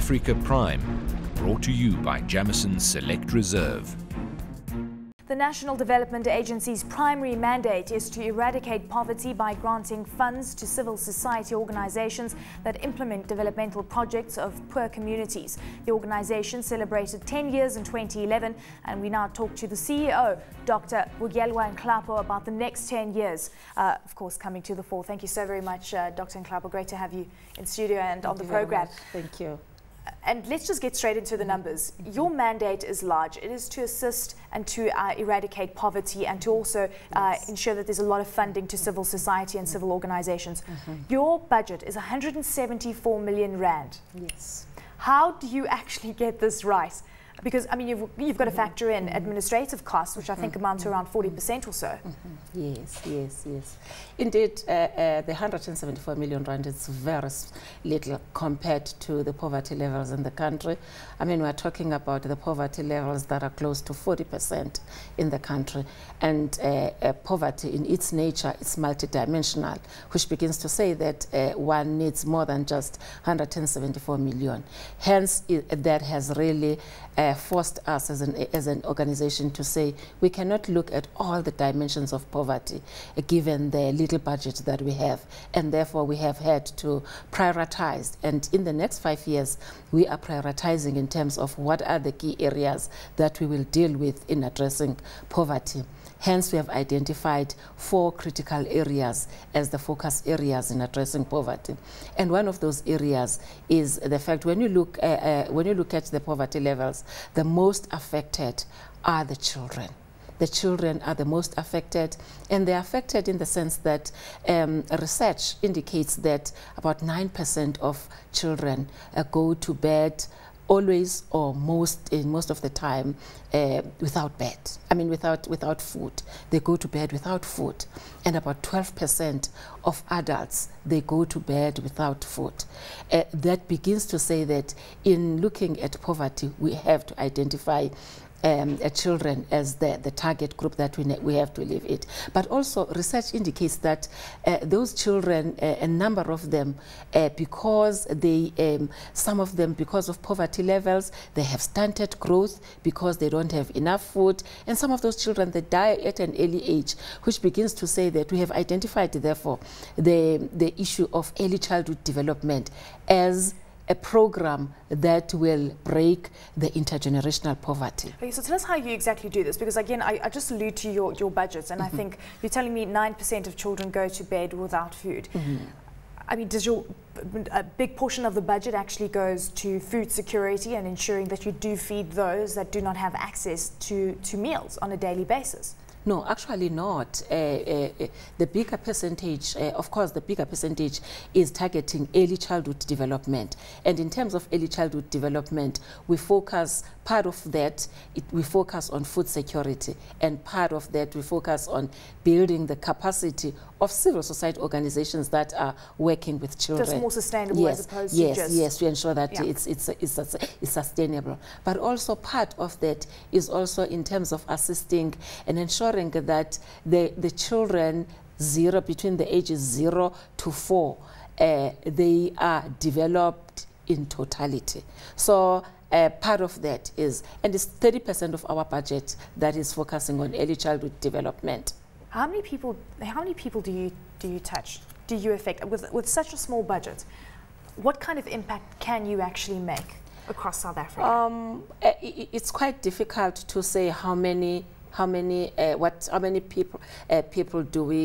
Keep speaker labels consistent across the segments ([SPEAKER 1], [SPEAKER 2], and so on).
[SPEAKER 1] Africa Prime, brought to you by Jamison's Select Reserve.
[SPEAKER 2] The National Development Agency's primary mandate is to eradicate poverty by granting funds to civil society organizations that implement developmental projects of poor communities. The organization celebrated 10 years in 2011, and we now talk to the CEO, Dr Vuyelwa Nhlapo, about the next 10 years, of course, coming to the fore. Thank you so very much, Dr. Nhlapo. Great to have you in studio and on the program.
[SPEAKER 3] Thank you.
[SPEAKER 2] And let's just get straight into the numbers. Your mandate is large. It is to assist and to eradicate poverty and to also ensure that there's a lot of funding to civil society and civil organizations. Your budget is 174 million rand.
[SPEAKER 3] Yes.
[SPEAKER 2] How do you actually get this right? Because, I mean, you've got to factor in administrative costs, which I think amount to around 40% or so.
[SPEAKER 3] Yes. Indeed, the 174 million rand is very little compared to the poverty levels in the country. I mean, we're talking about the poverty levels that are close to 40% in the country. And poverty in its nature is multidimensional, which begins to say that one needs more than just 174 million. Hence, that has really forced us as an organization to say we cannot look at all the dimensions of poverty given the little budget that we have, and therefore we have had to prioritize. And in the next 5 years we are prioritizing in terms of what are the key areas that we will deal with in addressing poverty. Hence, we have identified 4 critical areas as the focus areas in addressing poverty. And one of those areas is the fact when you look at the poverty levels, the most affected are the children. The children are the most affected, and they're affected in the sense that research indicates that about 9% of children go to bed always or most of the time without bed. I mean, without food. They go to bed without food. And about 12% of adults, they go to bed without food. That begins to say that in looking at poverty, we have to identify children as the target group that we have to live it. But also research indicates that those children, a number of them, because some of them, because of poverty levels, they have stunted growth because they don't have enough food. And some of those children, they die at an early age, which begins to say that we have identified, therefore, the issue of early childhood development as a program that will break the intergenerational poverty.
[SPEAKER 2] Okay, so tell us how you exactly do this, because again, I just allude to your budgets, and I think you're telling me 9% of children go to bed without food. I mean, does a big portion of the budget actually goes to food security and ensuring that you do feed those that do not have access to meals on a daily basis?
[SPEAKER 3] No, actually not. The bigger percentage, of course, the bigger percentage is targeting early childhood development. And in terms of early childhood development, we focus, part of that, we focus on food security. And part of that, we focus on building the capacity of civil society organizations that are working with children.
[SPEAKER 2] Just more sustainable as opposed to just...
[SPEAKER 3] Yes, to ensure that it's sustainable. But also part of that is also in terms of assisting and ensuring that the children between the ages 0 to 4, they are developed in totality. So part of that is, and it's 30% of our budget that is focusing on early childhood development.
[SPEAKER 2] How many people do you touch? Do you affect with such a small budget? What kind of impact can you actually make across South Africa?
[SPEAKER 3] It's quite difficult to say how many people do we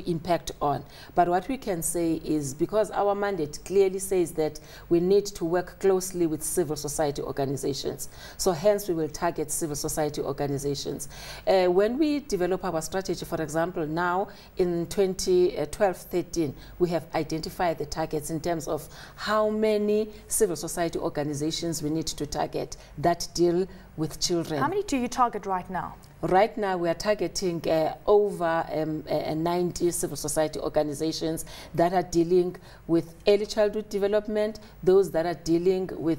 [SPEAKER 3] impact on. But what we can say is, because our mandate clearly says that we need to work closely with civil society organizations, so hence we will target civil society organizations. When we develop our strategy, for example, now in 2012-13, we have identified the targets in terms of how many civil society organizations we need to target that deal with children.
[SPEAKER 2] How many do you target right now?
[SPEAKER 3] Right now, we are targeting over 90 civil society organizations that are dealing with early childhood development, those that are dealing with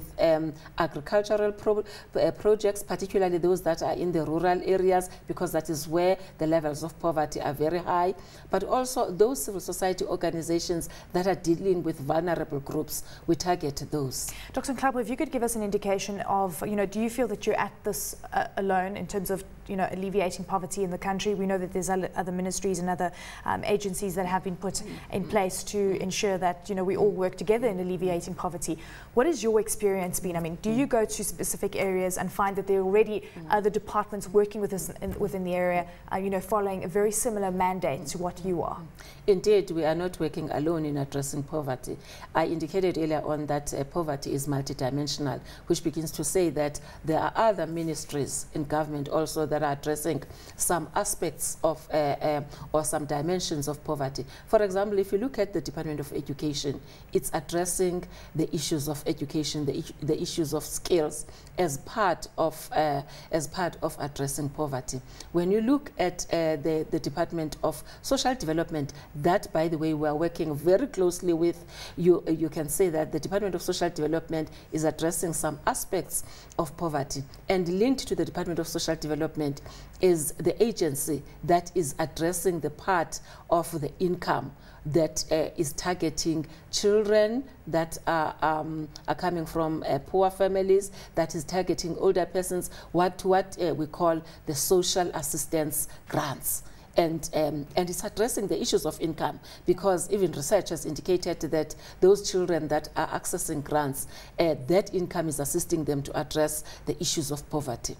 [SPEAKER 3] agricultural projects, particularly those that are in the rural areas, because that is where the levels of poverty are very high, but also those civil society organizations that are dealing with vulnerable groups. We target those.
[SPEAKER 2] Dr. Nhlapo, if you could give us an indication of, do you feel that you're at this alone in terms of, alleviating poverty in the country? We know that there's other ministries and other agencies that have been put in place to ensure that, we all work together in alleviating poverty. What has your experience been? I mean, do you go to specific areas and find that there are already other departments working with us within the area, following a very similar mandate to what you are?
[SPEAKER 3] Indeed, we are not working alone in addressing poverty. I indicated earlier on that poverty is multidimensional, which begins to say that there are other ministries in government also that are addressing some aspects of or some dimensions of poverty. For example, if you look at the Department of Education, it's addressing the issues of education, the issues of skills as part of addressing poverty. When you look at the Department of Social Development, that, by the way, we are working very closely with. You can say that the Department of Social Development is addressing some aspects of poverty, and linked to the Department of Social Development is the agency that is addressing the part of the income that is targeting children that are coming from poor families, that is targeting older persons, what we call the social assistance grants. And it's addressing the issues of income, because even research has indicated that those children that are accessing grants, that income is assisting them to address the issues of poverty.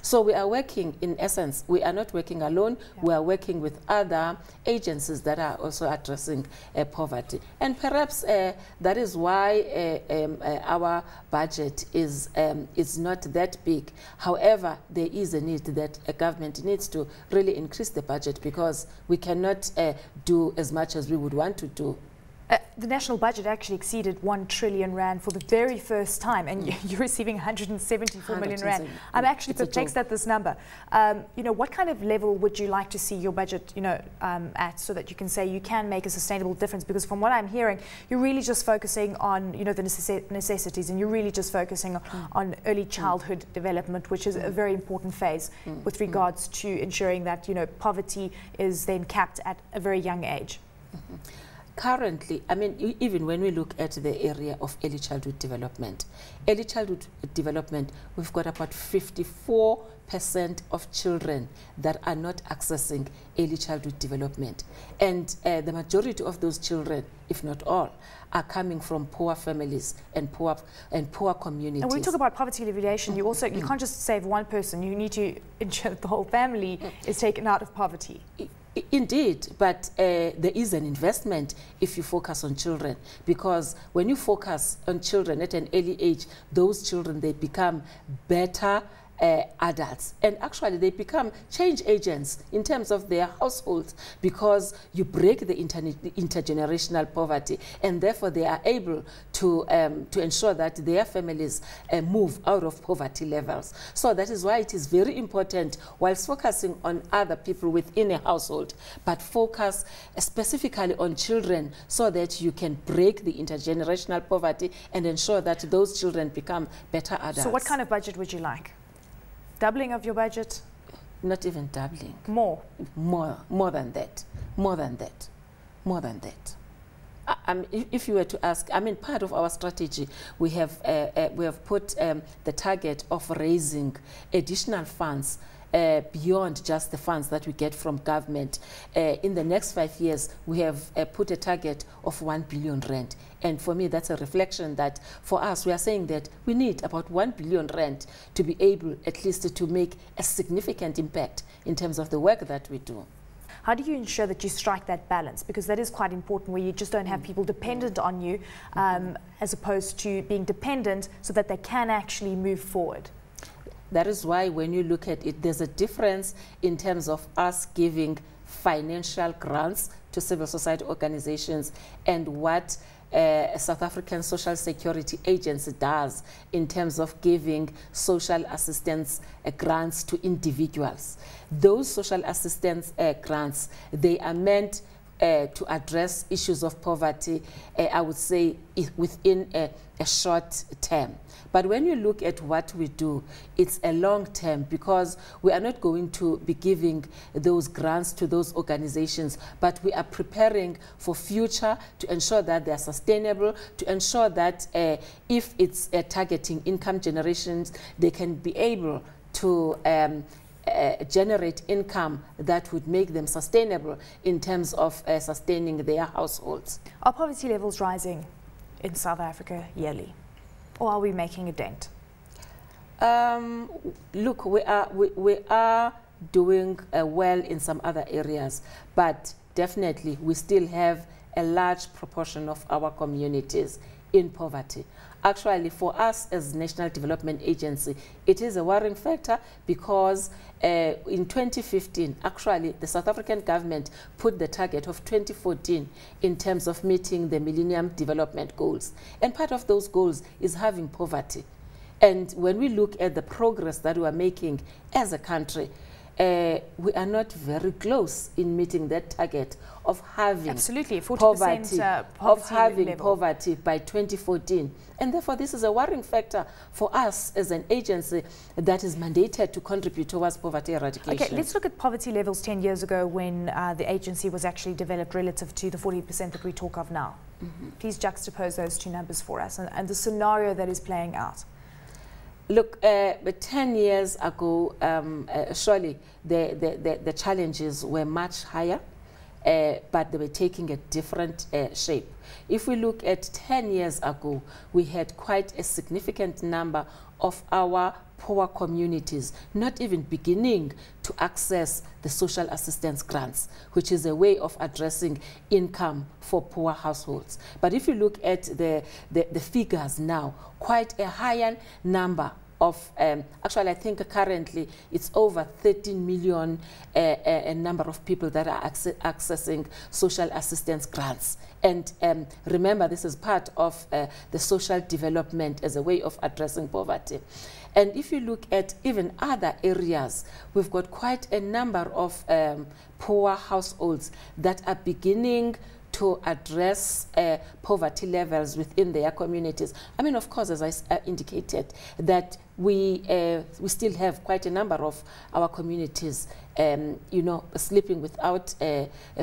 [SPEAKER 3] So we are working, in essence, we are not working alone, we are working with other agencies that are also addressing poverty. And perhaps that is why our budget is not that big. However, there is a need that a government needs to really increase the budget, because we cannot do as much as we would want to do.
[SPEAKER 2] The national budget actually exceeded 1 trillion rand for the very first time, and you're receiving 174 million rand. I'm actually perplexed at this number. What kind of level would you like to see your budget, at, so that you can say you can make a sustainable difference? Because from what I'm hearing, you're really just focusing on, the necessities, and you're really just focusing on early childhood development, which is a very important phase with regards to ensuring that, poverty is then capped at a very young age.
[SPEAKER 3] Currently, I mean, even when we look at the area of early childhood development, we've got about 54% of children that are not accessing early childhood development. And the majority of those children, if not all, are coming from poor families and poor communities.
[SPEAKER 2] And when we talk about poverty alleviation, you also, you can't just save one person, you need to ensure that the whole family is taken out of poverty.
[SPEAKER 3] Indeed, but there is an investment if you focus on children, because when you focus on children at an early age, those children, they become better adults, and actually they become change agents in terms of their households, because you break the intergenerational poverty, and therefore they are able to ensure that their families move out of poverty levels. So that is why it is very important, whilst focusing on other people within a household, but focus specifically on children, so that you can break the intergenerational poverty and ensure that those children become better adults.
[SPEAKER 2] So what kind of budget would you like? Doubling of your budget?
[SPEAKER 3] Not even doubling.
[SPEAKER 2] More
[SPEAKER 3] than that. More than that. If you were to ask, I mean, part of our strategy, we have put the target of raising additional funds beyond just the funds that we get from government. In the next 5 years, we have put a target of 1 billion rand. And for me, that's a reflection that for us, we are saying that we need about 1 billion rand to be able at least to make a significant impact in terms of the work that we do.
[SPEAKER 2] How do you ensure that you strike that balance? Because that is quite important, where you just don't have people dependent on you, as opposed to being dependent so that they can actually move forward.
[SPEAKER 3] That is why when you look at it, there's a difference in terms of us giving financial grants to civil society organizations and what South African Social Security Agency does in terms of giving social assistance grants to individuals. Those social assistance grants, they are meant to address issues of poverty, I would say, within a short term. But when you look at what we do, it's a long term, because we are not going to be giving those grants to those organizations, but we are preparing for future to ensure that they are sustainable, to ensure that if it's targeting income generations, they can be able to generate income that would make them sustainable in terms of sustaining their households.
[SPEAKER 2] Are poverty levels rising in South Africa yearly, or are we making a dent?
[SPEAKER 3] Look, we are doing well in some other areas, but definitely we still have a large proportion of our communities in poverty. Actually, for us as National Development Agency, it is a worrying factor, because in 2015, actually, the South African government put the target of 2014 in terms of meeting the Millennium Development Goals. And part of those goals is having poverty. And when we look at the progress that we are making as a country, we are not very close in meeting that target of having
[SPEAKER 2] absolutely 40%
[SPEAKER 3] poverty by 2014. And therefore, this is a worrying factor for us as an agency that is mandated to contribute towards poverty eradication.
[SPEAKER 2] Okay, let's look at poverty levels 10 years ago when the agency was actually developed relative to the 40% that we talk of now. Please juxtapose those two numbers for us and the scenario that is playing out.
[SPEAKER 3] Look, 10 years ago, surely the challenges were much higher, but they were taking a different shape. If we look at 10 years ago, we had quite a significant number of our poor communities not even beginning to access the social assistance grants, which is a way of addressing income for poor households. But if you look at the figures now, quite a higher number of, actually I think currently it's over 13 million a number of people that are accessing social assistance grants. And remember, this is part of the social development as a way of addressing poverty. And if you look at even other areas, we've got quite a number of poor households that are beginning to address poverty levels within their communities. I mean, of course, as I indicated, that we still have quite a number of our communities, you know, sleeping without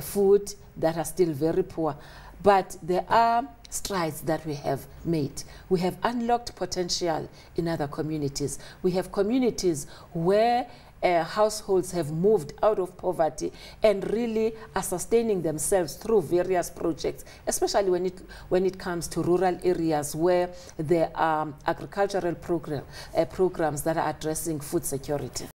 [SPEAKER 3] food, that are still very poor. But there are strides that we have made. We have unlocked potential in other communities. We have communities where households have moved out of poverty and really are sustaining themselves through various projects, especially when it comes to rural areas where there are agricultural programs that are addressing food security.